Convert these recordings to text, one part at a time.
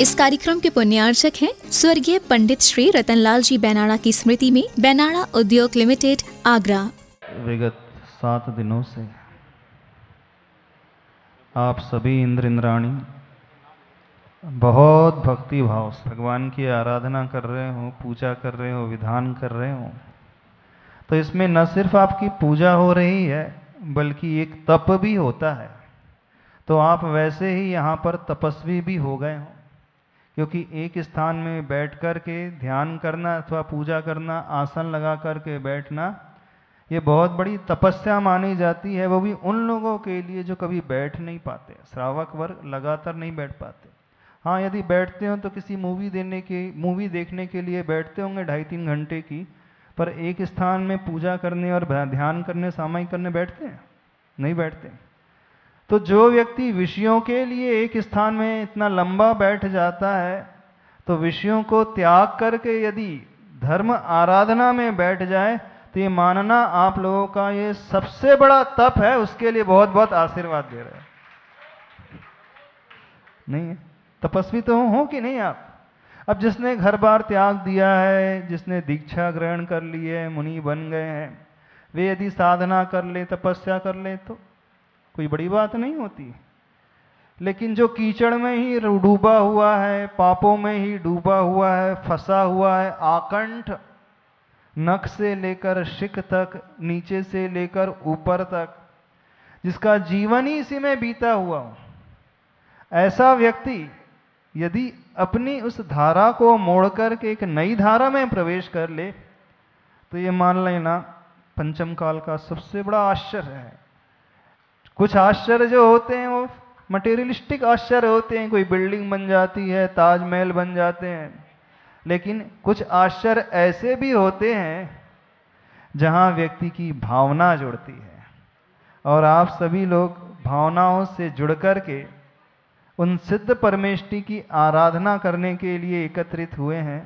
इस कार्यक्रम के पुण्यार्चक हैं स्वर्गीय पंडित श्री रतनलाल जी बैनाड़ा की स्मृति में बैनाड़ा उद्योग लिमिटेड, आगरा। विगत 7 दिनों से आप सभी इंद्र इंद्राणी बहुत भक्ति भाव से भगवान की आराधना कर रहे हो, पूजा कर रहे हो, विधान कर रहे हो। तो इसमें न सिर्फ आपकी पूजा हो रही है बल्कि एक तप भी होता है। तो आप वैसे ही यहाँ पर तपस्वी भी हो गए हो, क्योंकि एक स्थान में बैठ कर के ध्यान करना अथवा पूजा करना, आसन लगा कर के बैठना, ये बहुत बड़ी तपस्या मानी जाती है। वो भी उन लोगों के लिए जो कभी बैठ नहीं पाते। श्रावक वर्ग लगातार नहीं बैठ पाते। हाँ, यदि बैठते हो तो किसी मूवी देखने के लिए बैठते होंगे 2.5-3 घंटे की, पर एक स्थान में पूजा करने और ध्यान करने, सामायिक करने बैठते हैं? नहीं बैठते। तो जो व्यक्ति विषयों के लिए एक स्थान में इतना लंबा बैठ जाता है, तो विषयों को त्याग करके यदि धर्म आराधना में बैठ जाए तो ये मानना आप लोगों का ये सबसे बड़ा तप है। उसके लिए बहुत बहुत आशीर्वाद दे रहे हैं। नहीं है? तपस्वी तो हो कि नहीं आप? अब जिसने घर बार त्याग दिया है, जिसने दीक्षा ग्रहण कर ली है, मुनि बन गए हैं, वे यदि साधना कर ले, तपस्या कर ले तो कोई बड़ी बात नहीं होती। लेकिन जो कीचड़ में ही डूबा हुआ है, पापों में ही डूबा हुआ है, फंसा हुआ है, आकंठ नख से लेकर शिख तक, नीचे से लेकर ऊपर तक, जिसका जीवन ही इसी में बीता हुआ हो, ऐसा व्यक्ति यदि अपनी उस धारा को मोड़ करके एक नई धारा में प्रवेश कर ले तो ये मान लेना पंचम काल का सबसे बड़ा आश्चर्य है। कुछ आश्चर्य जो होते हैं वो मटेरियलिस्टिक आश्चर्य होते हैं, कोई बिल्डिंग बन जाती है, ताजमहल बन जाते हैं। लेकिन कुछ आश्चर्य ऐसे भी होते हैं जहां व्यक्ति की भावना जुड़ती है, और आप सभी लोग भावनाओं से जुड़ कर के उन सिद्ध परमेष्टि की आराधना करने के लिए एकत्रित हुए हैं।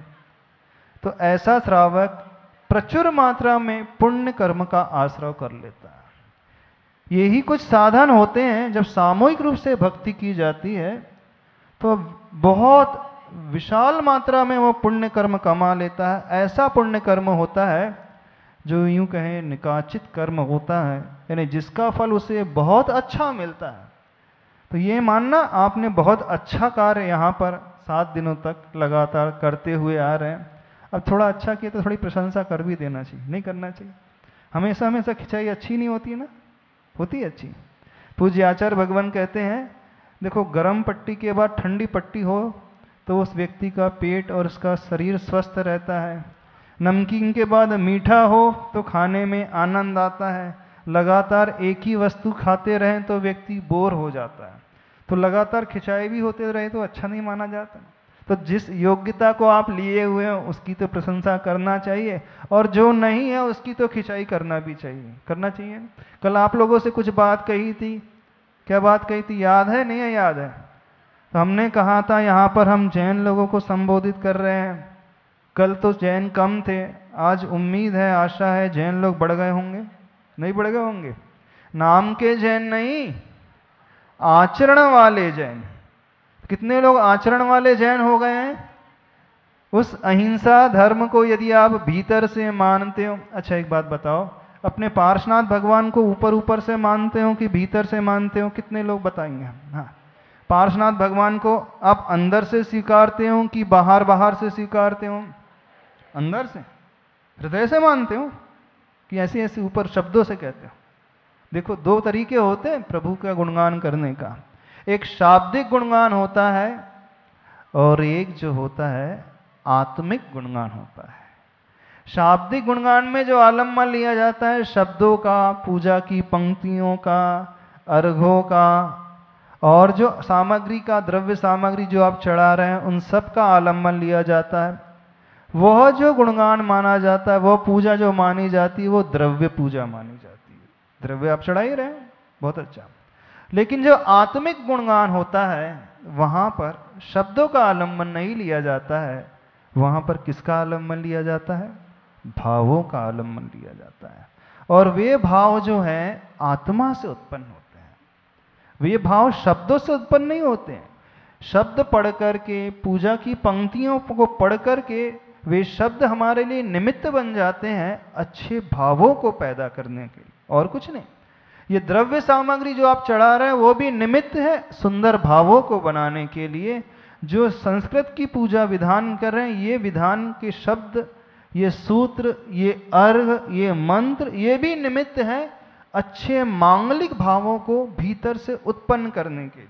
तो ऐसा श्रावक प्रचुर मात्रा में पुण्य कर्म का आश्रय कर लेता है। यही कुछ साधन होते हैं। जब सामूहिक रूप से भक्ति की जाती है तो बहुत विशाल मात्रा में वो पुण्य कर्म कमा लेता है। ऐसा पुण्य कर्म होता है जो यूं कहें निकाचित कर्म होता है, यानी जिसका फल उसे बहुत अच्छा मिलता है। तो ये मानना आपने बहुत अच्छा कार्य यहाँ पर 7 दिनों तक लगातार करते हुए आ रहे हैं। अब थोड़ा अच्छा किया तो थोड़ी प्रशंसा कर भी देना चाहिए, नहीं करना चाहिए? हमेशा हमेशा खिंचाई अच्छी नहीं होती है ना, होती है अच्छी। पूज्य आचार्य भगवान कहते हैं, देखो गर्म पट्टी के बाद ठंडी पट्टी हो तो उस व्यक्ति का पेट और उसका शरीर स्वस्थ रहता है। नमकीन के बाद मीठा हो तो खाने में आनंद आता है। लगातार एक ही वस्तु खाते रहें तो व्यक्ति बोर हो जाता है। तो लगातार खिंचाई भी होते रहे तो अच्छा नहीं माना जाता। तो जिस योग्यता को आप लिए हुए हैं उसकी तो प्रशंसा करना चाहिए, और जो नहीं है उसकी तो खिंचाई करना भी चाहिए, करना चाहिए। कल आप लोगों से कुछ बात कही थी, क्या बात कही थी याद है? नहीं है? याद है? तो हमने कहा था यहाँ पर हम जैन लोगों को संबोधित कर रहे हैं। कल तो जैन कम थे, आज उम्मीद है, आशा है जैन लोग बढ़ गए होंगे। नहीं बढ़ गए होंगे? नाम के जैन नहीं, आचरण वाले जैन। कितने लोग आचरण वाले जैन हो गए हैं? उस अहिंसा धर्म को यदि आप भीतर से मानते हो। अच्छा एक बात बताओ, अपने पार्श्वनाथ भगवान को ऊपर ऊपर से मानते हो कि भीतर से मानते हो? कितने लोग बताएंगे? हाँ, पार्श्वनाथ भगवान को आप अंदर से स्वीकारते हो कि बाहर बाहर से स्वीकारते हो? अंदर से, हृदय से मानते हो कि ऐसे ऐसे ऊपर शब्दों से कहते हो? देखो, 2 तरीके होते हैं प्रभु का गुणगान करने का। एक शाब्दिक गुणगान होता है और एक जो होता है आत्मिक गुणगान होता है। शाब्दिक गुणगान में जो आलम्बन लिया जाता है शब्दों का, पूजा की पंक्तियों का, अर्घों का, और जो सामग्री का, द्रव्य सामग्री जो आप चढ़ा रहे हैं उन सब का आलम्बन लिया जाता है। वह जो गुणगान माना जाता है, वह पूजा जो मानी जाती है, वो द्रव्य पूजा मानी जाती है। द्रव्य आप चढ़ा ही रहे हैं, बहुत अच्छा। लेकिन जो आत्मिक गुणगान होता है वहां पर शब्दों का आलम्बन नहीं लिया जाता है। वहां पर किसका आलम्बन लिया जाता है? भावों का आलम्बन लिया जाता है। और वे भाव जो हैं आत्मा से उत्पन्न होते हैं। वे भाव शब्दों से उत्पन्न नहीं होते हैं। शब्द पढ़ करके, पूजा की पंक्तियों को पढ़ करके वे शब्द हमारे लिए निमित्त बन जाते हैं अच्छे भावों को पैदा करने के लिए, और कुछ नहीं। ये द्रव्य सामग्री जो आप चढ़ा रहे हैं वो भी निमित्त है सुंदर भावों को बनाने के लिए। जो संस्कृत की पूजा विधान कर रहे हैं, ये विधान के शब्द, ये सूत्र, ये अर्घ, ये मंत्र, ये भी निमित्त है अच्छे मांगलिक भावों को भीतर से उत्पन्न करने के लिए।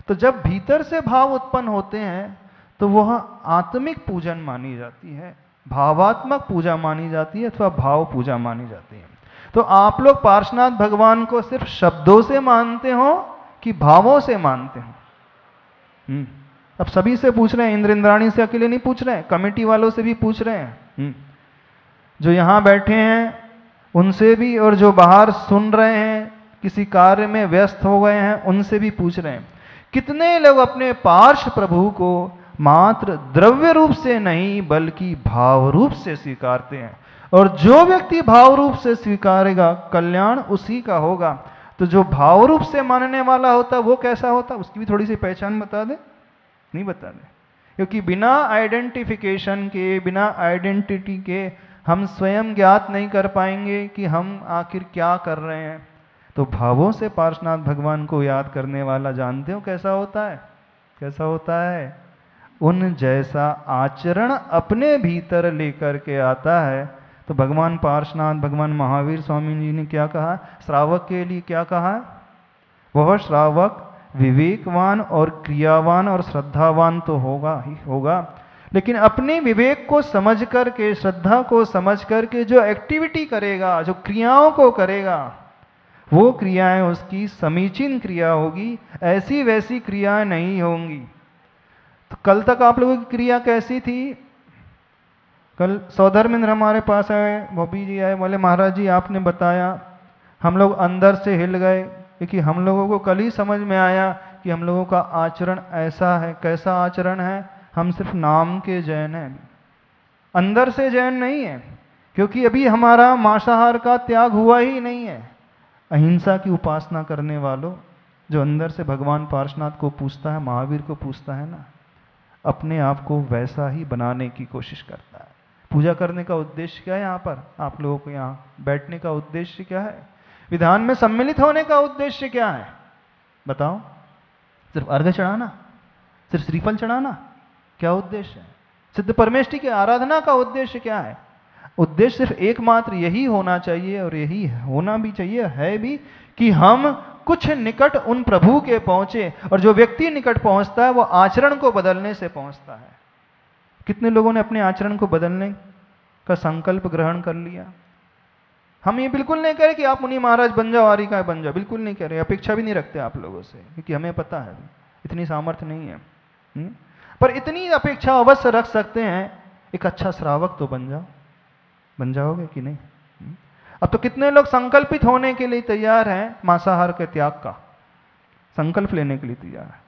तो जब भीतर से भाव उत्पन्न होते हैं तो वह आत्मिक पूजन मानी जाती है, भावात्मक पूजा मानी जाती है, अथवा भाव पूजा मानी जाती है। तो आप लोग पार्श्वनाथ भगवान को सिर्फ शब्दों से मानते हो कि भावों से मानते हो? अब सभी से पूछ रहे हैं, इंद्र इंद्राणी से अकेले नहीं पूछ रहे हैं, कमेटी वालों से भी पूछ रहे हैं, जो यहाँ बैठे हैं उनसे भी, और जो बाहर सुन रहे हैं, किसी कार्य में व्यस्त हो गए हैं, उनसे भी पूछ रहे हैं। कितने लोग अपने पार्श्व प्रभु को मात्र द्रव्य रूप से नहीं बल्कि भाव रूप से स्वीकारते हैं? और जो व्यक्ति भाव रूप से स्वीकारेगा कल्याण उसी का होगा। तो जो भाव रूप से मानने वाला होता है वो कैसा होता है, उसकी भी थोड़ी सी पहचान बता दे। नहीं बता दे, क्योंकि बिना आइडेंटिफिकेशन के, बिना आइडेंटिटी के हम स्वयं ज्ञात नहीं कर पाएंगे कि हम आखिर क्या कर रहे हैं। तो भावों से पार्श्वनाथ भगवान को याद करने वाला जानते हो कैसा होता है? कैसा होता है? उन जैसा आचरण अपने भीतर लेकर के आता है। तो भगवान पार्श्वनाथ, भगवान महावीर स्वामी जी ने क्या कहा श्रावक के लिए? क्या कहा? वह श्रावक विवेकवान और क्रियावान और श्रद्धावान तो होगा ही होगा, लेकिन अपने विवेक को समझ करके, श्रद्धा को समझ करके जो एक्टिविटी करेगा, जो क्रियाओं को करेगा, वो क्रियाएं उसकी समीचीन क्रिया होगी, ऐसी वैसी क्रियाएं नहीं होंगी। तो कल तक आप लोगों की क्रिया कैसी थी? कल सौधर्मेंद्र हमारे पास आए, बॉबी जी आए, बोले महाराज जी आपने बताया, हम लोग अंदर से हिल गए, क्योंकि हम लोगों को कल ही समझ में आया कि हम लोगों का आचरण ऐसा है। कैसा आचरण है? हम सिर्फ नाम के जैन हैं, अंदर से जैन नहीं है, क्योंकि अभी हमारा मांसाहार का त्याग हुआ ही नहीं है। अहिंसा की उपासना करने वालों, जो अंदर से भगवान पार्श्वनाथ को पूछता है, महावीर को पूछता है ना, अपने आप को वैसा ही बनाने की कोशिश करता है। पूजा करने का उद्देश्य क्या है? यहाँ पर आप लोगों को यहाँ बैठने का उद्देश्य क्या है? विधान में सम्मिलित होने का उद्देश्य क्या है? बताओ। सिर्फ अर्घ्य चढ़ाना? सिर्फ श्रीफल चढ़ाना? क्या उद्देश्य है? सिद्ध परमेष्ठी की आराधना का उद्देश्य क्या है? उद्देश्य सिर्फ एकमात्र यही होना चाहिए, और यही होना भी चाहिए, है भी, कि हम कुछ निकट उन प्रभु के पहुंचे। और जो व्यक्ति निकट पहुंचता है वो आचरण को बदलने से पहुंचता है। कितने लोगों ने अपने आचरण को बदलने का संकल्प ग्रहण कर लिया? हम ये बिल्कुल नहीं कह रहे कि आप मुनि महाराज बन जाओ, आर्य का बन जाओ, बिल्कुल नहीं कह रहे, अपेक्षा भी नहीं रखते आप लोगों से, क्योंकि हमें पता है इतनी सामर्थ्य नहीं है। पर इतनी अपेक्षा अवश्य रख सकते हैं, एक अच्छा श्रावक तो बन जाओ। बन जाओगे कि नहीं? अब तो कितने लोग संकल्पित होने के लिए तैयार हैं, मांसाहार के त्याग का संकल्प लेने के लिए तैयार है।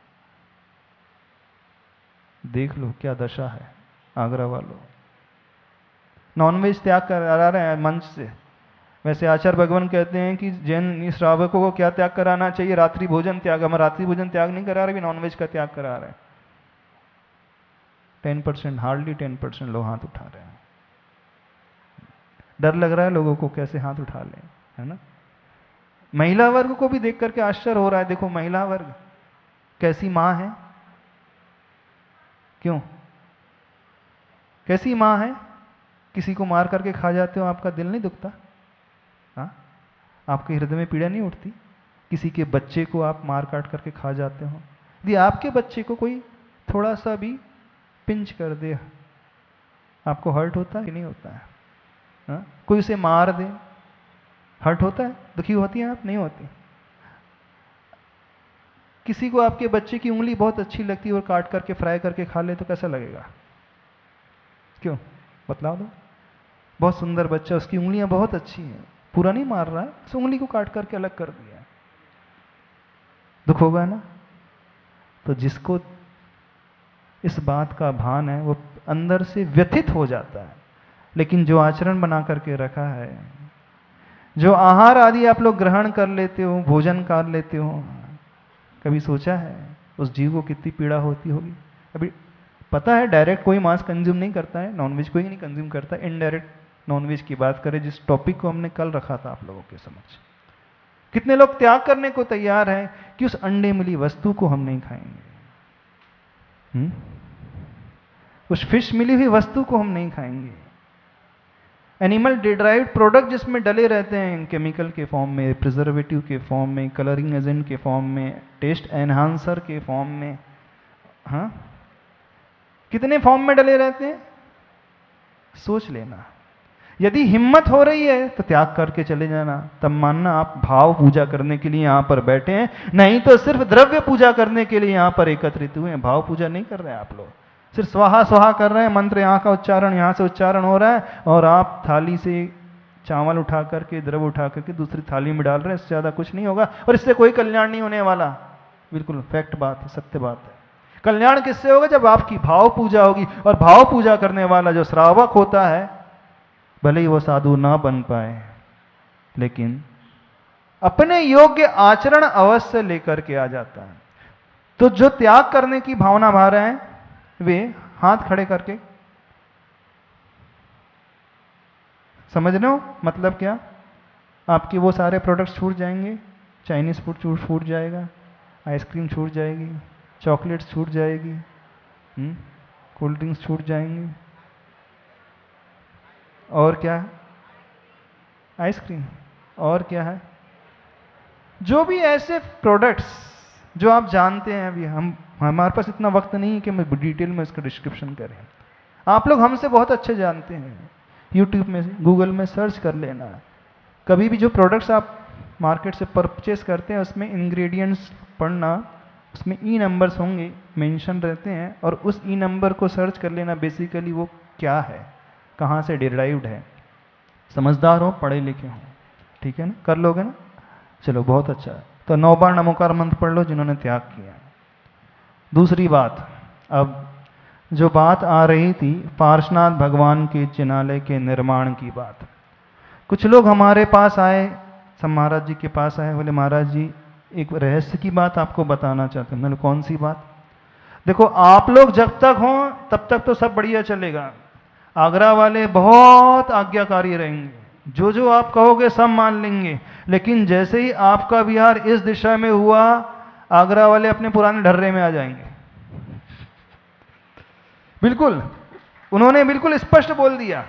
देख लो क्या दशा है आगरा वालों। नॉनवेज त्याग करा रहे हैं मंच से। वैसे आचार्य भगवान कहते हैं कि जैन श्रावकों को क्या त्याग कराना चाहिए? रात्रि भोजन त्याग। हम रात्रि भोजन त्याग नहीं करा रहे, भी नॉनवेज का त्याग करा रहे हैं। 10%, हार्डली 10% लोग हाथ उठा रहे हैं। डर लग रहा है लोगों को कैसे हाथ उठा लें, है ना। महिला वर्ग को भी देख करके आश्चर्य हो रहा है। देखो महिला वर्ग कैसी माँ है, क्यों कैसी माँ है? किसी को मार करके खा जाते हो, आपका दिल नहीं दुखता? हाँ, आपके हृदय में पीड़ा नहीं उठती? किसी के बच्चे को आप मार काट करके खा जाते हो, यदि आपके बच्चे को कोई थोड़ा सा भी पिंच कर दे, आपको हर्ट होता है कि नहीं होता है? हाँ? कोई उसे मार दे, हर्ट होता है? दुखी होती है आप? नहीं होती। किसी को आपके बच्चे की उंगली बहुत अच्छी लगती है और काट करके फ्राई करके खा ले तो कैसा लगेगा? क्यों बतलाओ दो। बहुत सुंदर बच्चा, उसकी उंगलियां बहुत अच्छी हैं, पूरा नहीं मार रहा है, उस उंगली को काट करके अलग कर दिया, दुख होगा ना। तो जिसको इस बात का भान है वो अंदर से व्यथित हो जाता है। लेकिन जो आचरण बना करके रखा है, जो आहार आदि आप लोग ग्रहण कर लेते हो, भोजन कर लेते हो, कभी सोचा है उस जीव को कितनी पीड़ा होती होगी। अभी पता है डायरेक्ट कोई मांस कंज्यूम नहीं करता है, नॉनवेज कोई नहीं कंज्यूम करता, इनडायरेक्ट नॉनवेज की बात करें जिस टॉपिक को हमने कल रखा था आप लोगों के समक्ष, कितने लोग त्याग करने को तैयार हैं कि उस अंडे मिली वस्तु को हम नहीं खाएंगे, उस फिश मिली हुई वस्तु को हम नहीं खाएंगे। एनिमल डिराइव्ड प्रोडक्ट जिसमें डले रहते हैं केमिकल के फॉर्म में, प्रिजर्वेटिव के फॉर्म में, कलरिंग एजेंट के फॉर्म में, टेस्ट एनहांसर के फॉर्म में, हाँ कितने फॉर्म में डले रहते हैं सोच लेना। यदि हिम्मत हो रही है तो त्याग करके चले जाना, तब मानना आप भाव पूजा करने के लिए यहां पर बैठे हैं, नहीं तो सिर्फ द्रव्य पूजा करने के लिए यहां पर एकत्रित हुए हैं। भाव पूजा नहीं कर रहे हैं आप लोग, सिर्फ स्वाहा स्वाहा कर रहे हैं, मंत्र यहाँ का उच्चारण यहाँ से उच्चारण हो रहा है और आप थाली से चावल उठा करके द्रव्य उठा करके दूसरी थाली में डाल रहे हैं, इससे ज़्यादा कुछ नहीं होगा और इससे कोई कल्याण नहीं होने वाला। बिल्कुल फैक्ट बात है, सत्य बात है। कल्याण किससे होगा? जब आपकी भाव पूजा होगी। और भाव पूजा करने वाला जो श्रावक होता है, भले ही वो साधु ना बन पाए, लेकिन अपने योग्य आचरण अवश्य लेकर के आ जाता है। तो जो त्याग करने की भावना भा रहे हैं वे हाथ खड़े करके, समझ रहे हो मतलब क्या? आपके वो सारे प्रोडक्ट्स छूट जाएंगे, चाइनीज फूड छूट जाएगा, आइसक्रीम छूट जाएगी, चॉकलेट्स छूट जाएगी, कोल्ड ड्रिंक्स छूट जाएंगी, और क्या है? आइसक्रीम, और क्या है? जो भी ऐसे प्रोडक्ट्स जो आप जानते हैं, अभी हमारे पास इतना वक्त नहीं है कि हम डिटेल में इसका डिस्क्रिप्शन करें। आप लोग हमसे बहुत अच्छे जानते हैं, यूट्यूब में गूगल में सर्च कर लेना। कभी भी जो प्रोडक्ट्स आप मार्केट से परचेस करते हैं उसमें इंग्रेडिएंट्स पढ़ना, उसमें ई नंबर्स होंगे मेंशन रहते हैं, और उस ई नंबर को सर्च कर लेना बेसिकली वो क्या है, कहाँ से डिराइव्ड है। समझदार हो, पढ़े लिखे हो, ठीक है ना? कर लोगे ना? चलो बहुत अच्छा है। तो 9 बार नमोकार मंत्र पढ़ लो जिन्होंने त्याग किया। दूसरी बात, अब जो बात आ रही थी पार्श्वनाथ भगवान के जिनालय के निर्माण की बात, कुछ लोग हमारे पास आए, सब महाराज जी के पास आए, बोले महाराज जी एक रहस्य की बात आपको बताना चाहते हैं। मैंने कौन सी बात? देखो आप लोग जब तक हों तब तक तो सब बढ़िया चलेगा, आगरा वाले बहुत आज्ञाकारी रहेंगे, जो जो आप कहोगे सब मान लेंगे, लेकिन जैसे ही आपका विहार इस दिशा में हुआ, आगरा वाले अपने पुराने ढर्रे में आ जाएंगे। बिल्कुल, उन्होंने बिल्कुल स्पष्ट बोल दिया।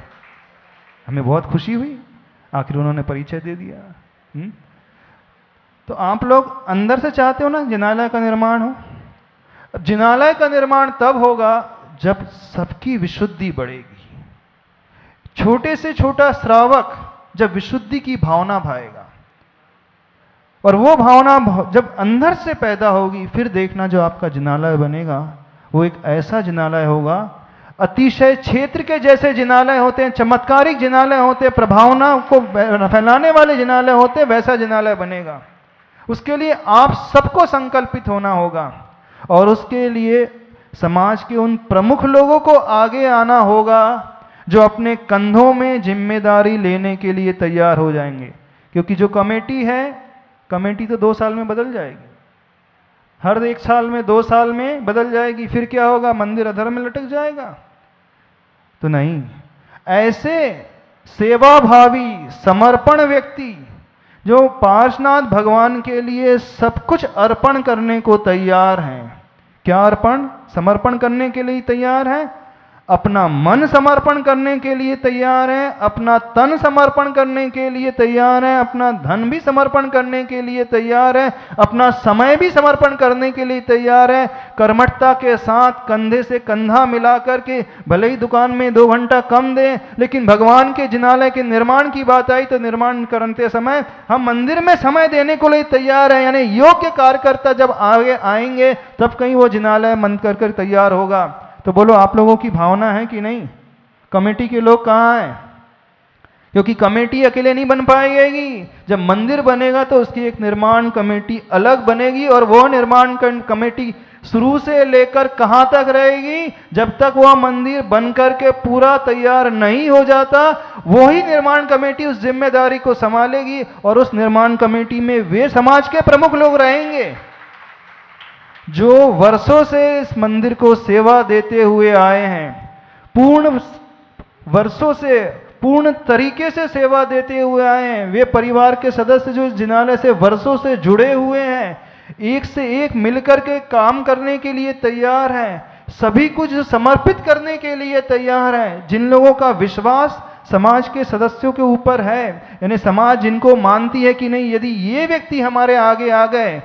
हमें बहुत खुशी हुई, आखिर उन्होंने परिचय दे दिया। तो आप लोग अंदर से चाहते हो ना जिनालय का निर्माण हो। अब जिनालय का निर्माण तब होगा जब सबकी विशुद्धि बढ़ेगी। छोटे से छोटा श्रावक जब विशुद्धि की भावना भाएगा, और वो भावना जब अंदर से पैदा होगी, फिर देखना जो आपका जिनालय बनेगा वो एक ऐसा जिनालय होगा, अतिशय क्षेत्र के जैसे जिनालय होते हैं, चमत्कारिक जिनालय होते हैं, प्रभावना को फैलाने वाले जिनालय होते हैं, वैसा जिनालय बनेगा। उसके लिए आप सबको संकल्पित होना होगा, और उसके लिए समाज के उन प्रमुख लोगों को आगे आना होगा जो अपने कंधों में जिम्मेदारी लेने के लिए तैयार हो जाएंगे। क्योंकि जो कमेटी है, कमेटी तो 2 साल में बदल जाएगी, हर 1 साल में 2 साल में बदल जाएगी, फिर क्या होगा? मंदिर अधर में लटक जाएगा। तो नहीं, ऐसे सेवाभावी समर्पण व्यक्ति जो पार्श्वनाथ भगवान के लिए सब कुछ अर्पण करने को तैयार हैं। क्या अर्पण? समर्पण करने के लिए तैयार हैं, अपना मन समर्पण करने के लिए तैयार है, अपना तन समर्पण करने के लिए तैयार है, अपना धन भी समर्पण करने के लिए तैयार है, अपना समय भी समर्पण करने के लिए तैयार है। कर्मठता के साथ कंधे से कंधा मिला करके, भले ही दुकान में 2 घंटा कम दें, लेकिन भगवान के जिनालय के निर्माण की बात आई तो निर्माण करते समय हम मंदिर में समय देने को लिए तैयार है। यानी योग्य कार्यकर्ता जब आगे आएंगे तब कहीं वो जिनालय मन कर तैयार होगा। तो बोलो आप लोगों की भावना है कि नहीं? कमेटी के लोग कहाँ हैं? क्योंकि कमेटी अकेले नहीं बन पाएगी। जब मंदिर बनेगा तो उसकी एक निर्माण कमेटी अलग बनेगी, और वो निर्माण कमेटी शुरू से लेकर कहाँ तक रहेगी? जब तक वह मंदिर बनकर के पूरा तैयार नहीं हो जाता, वो ही निर्माण कमेटी उस जिम्मेदारी को संभालेगी, और उस निर्माण कमेटी में वे समाज के प्रमुख लोग रहेंगे। जो वर्षों से इस मंदिर को सेवा देते हुए आए हैं, पूर्ण वर्षों से पूर्ण तरीके से सेवा देते हुए आए हैं, वे परिवार के सदस्य जो इस जिनालय से वर्षों से जुड़े हुए हैं, एक से एक मिलकर के काम करने के लिए तैयार हैं, सभी कुछ समर्पित करने के लिए तैयार हैं। जिन लोगों का विश्वास समाज के सदस्यों के ऊपर है, यानी समाज जिनको मानती है कि नहीं, यदि ये व्यक्ति हमारे आगे आ गए,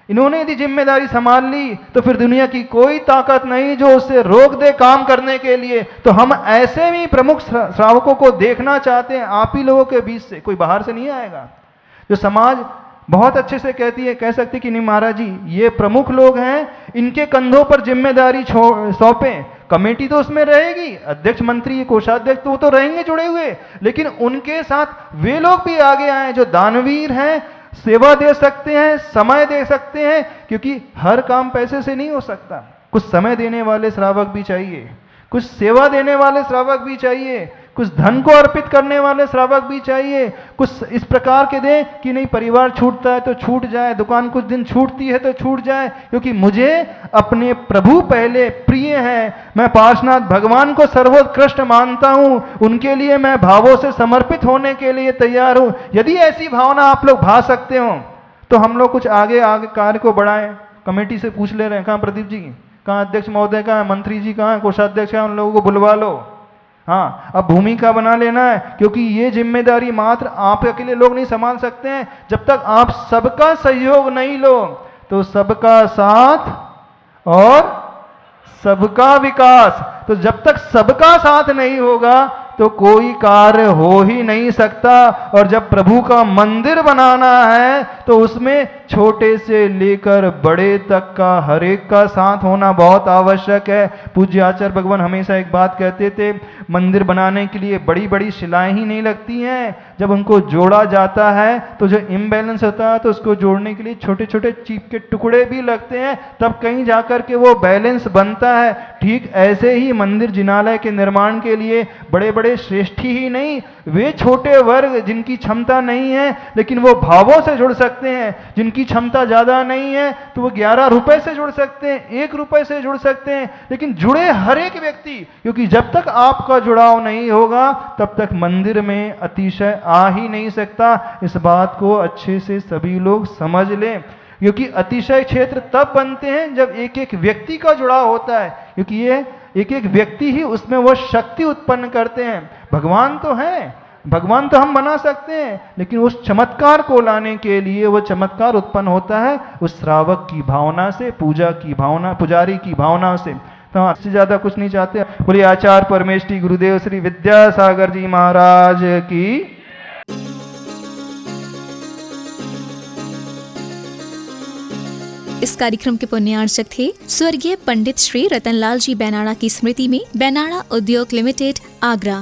इन्होंने यदि जिम्मेदारी संभाल ली, तो फिर दुनिया की कोई ताकत नहीं जो उससे रोक दे काम करने के लिए। तो हम ऐसे भी प्रमुख श्रावकों को देखना चाहते हैं आप ही लोगों के बीच से, कोई बाहर से नहीं आएगा। जो समाज बहुत अच्छे से कह सकती कि नहीं महाराज जी, ये प्रमुख लोग हैं, इनके कंधों पर जिम्मेदारी सौंपें। कमेटी तो उसमें रहेगी, अध्यक्ष मंत्री कोषाध्यक्ष तो वो तो रहेंगे जुड़े हुए, लेकिन उनके साथ वे लोग भी आगे आए जो दानवीर हैं, सेवा दे सकते हैं, समय दे सकते हैं, क्योंकि हर काम पैसे से नहीं हो सकता। कुछ समय देने वाले श्रावक भी चाहिए, कुछ सेवा देने वाले श्रावक भी चाहिए, कुछ धन को अर्पित करने वाले श्रावक भी चाहिए। कुछ इस प्रकार के दें कि नहीं, परिवार छूटता है तो छूट जाए, दुकान कुछ दिन छूटती है तो छूट जाए, क्योंकि मुझे अपने प्रभु पहले प्रिय हैं, मैं पार्श्वनाथ भगवान को सर्वोत्कृष्ट मानता हूं, उनके लिए मैं भावों से समर्पित होने के लिए तैयार हूं। यदि ऐसी भावना आप लोग भा सकते हो तो हम लोग कुछ आगे कार्य को बढ़ाएं। कमेटी से पूछ ले रहे हैं, कहाँ प्रदीप जी, कहाँ अध्यक्ष महोदय, कहाँ मंत्री जी, कहाँ कोषाध्यक्ष, उन लोगों को बुलवा लो। हाँ, अब भूमिका बना लेना है, क्योंकि ये जिम्मेदारी मात्र आप अकेले लोग नहीं संभाल सकते हैं। जब तक आप सबका सहयोग नहीं लो तो सबका साथ और सबका विकास, तो जब तक सबका साथ नहीं होगा तो कोई कार्य हो ही नहीं सकता। और जब प्रभु का मंदिर बनाना है तो उसमें छोटे से लेकर बड़े तक का हर एक का साथ होना बहुत आवश्यक है। पूज्य आचार्य भगवान हमेशा एक बात कहते थे, मंदिर बनाने के लिए बड़ी बड़ी शिलाएं ही नहीं लगती हैं, जब उनको जोड़ा जाता है तो जो इम्बैलेंस होता है तो उसको जोड़ने के लिए छोटे छोटे चीप के टुकड़े भी लगते हैं, तब कहीं जाकर के वो बैलेंस बनता है। ठीक ऐसे ही मंदिर जिनालय के निर्माण के लिए बड़े बड़े श्रेष्ठी ही नहीं, वे छोटे वर्ग जिनकी क्षमता नहीं है लेकिन वो भावों से जुड़ सकते हैं, जिनकी क्षमता ज्यादा नहीं है तो वो 11 रुपए से जुड़ सकते हैं, 1 रुपए से जुड़ सकते हैं, लेकिन जुड़े हर एक व्यक्ति, क्योंकि जब तक आपका जुड़ाव नहीं होगा तब तक मंदिर में अतिशय आ ही नहीं सकता। इस बात को अच्छे से सभी लोग समझ लें, क्योंकि अतिशय क्षेत्र तब बनते हैं जब एक एक व्यक्ति का जुड़ाव होता है, क्योंकि ये एक एक व्यक्ति ही उसमें वो शक्ति उत्पन्न करते हैं। भगवान तो है, भगवान तो हम बना सकते हैं, लेकिन उस चमत्कार को लाने के लिए वो चमत्कार उत्पन्न होता है उस श्रावक की भावना से, पूजा की भावना, पुजारी की भावना से। तो हम इससे ज्यादा कुछ नहीं चाहते। बोलिए आचार्य परमेष्ठी गुरुदेव श्री विद्यासागर जी महाराज की। इस कार्यक्रम के पुण्यार्चक थे स्वर्गीय पंडित श्री रतनलाल जी बेनाड़ा की स्मृति में बेनाड़ा उद्योग लिमिटेड, आगरा।